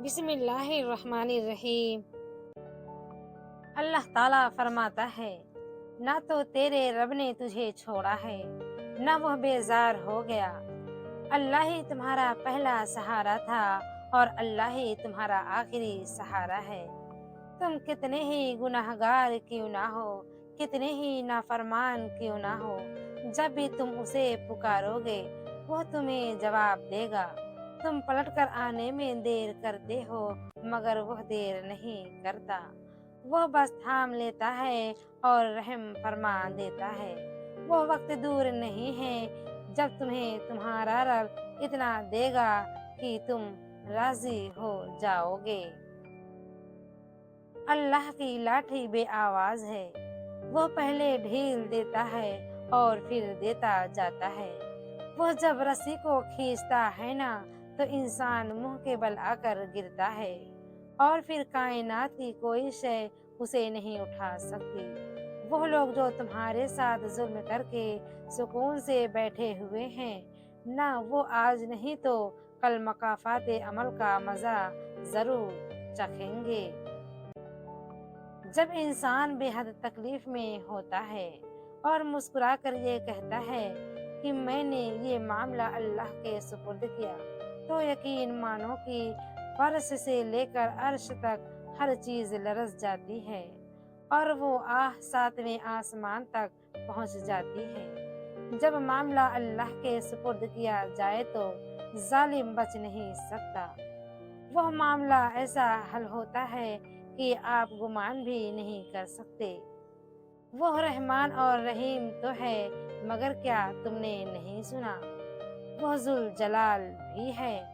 بسم اللہ الرحمن الرحیم۔ اللہ تعالیٰ فرماتا ہے، نہ تو تیرے رب نے تجھے چھوڑا ہے نہ وہ بیزار ہو گیا۔ اللہ ہی تمہارا پہلا سہارا تھا اور اللہ ہی تمہارا آخری سہارا ہے۔ تم کتنے ہی گناہگار کیوں نہ ہو، کتنے ہی نافرمان کیوں نہ ہو، جب بھی تم اسے پکارو گے وہ تمہیں جواب دے گا۔ تم پلٹ کر آنے میں دیر کرتے ہو مگر وہ دیر نہیں کرتا۔ وہ بس تھام لیتا ہے اور رحم فرما دیتا ہے۔ وہ وقت دور نہیں ہے جب تمہیں تمہارا رب اتنا دے گا کہ تم راضی ہو جاؤ گے۔ اللہ کی لاٹھی بے آواز ہے، وہ پہلے ڈھیل دیتا ہے اور پھر دیتا جاتا ہے۔ وہ جب رسی کو کھینچتا ہے نا تو انسان منہ کے بل آ کر گرتا ہے اور پھر کائنات کی کوئی شے اسے نہیں اٹھا سکتی۔ وہ لوگ جو تمہارے ساتھ ظلم کر کے سکون سے بیٹھے ہوئے ہیں، نہ وہ آج نہیں تو کل مکافات عمل کا مزہ ضرور چکھیں گے۔ جب انسان بے حد تکلیف میں ہوتا ہے اور مسکرا کر یہ کہتا ہے کہ میں نے یہ معاملہ اللہ کے سپرد کیا، تو یقین مانو کہ فرش سے لے کر عرش تک ہر چیز لرز جاتی ہے اور وہ آہ ساتویں آسمان تک پہنچ جاتی ہے۔ جب معاملہ اللہ کے سپرد کیا جائے تو ظالم بچ نہیں سکتا۔ وہ معاملہ ایسا حل ہوتا ہے کہ آپ گمان بھی نہیں کر سکتے۔ وہ رحمان اور رحیم تو ہے مگر کیا تم نے نہیں سنا؟ وہ ذوالجلال بھی ہے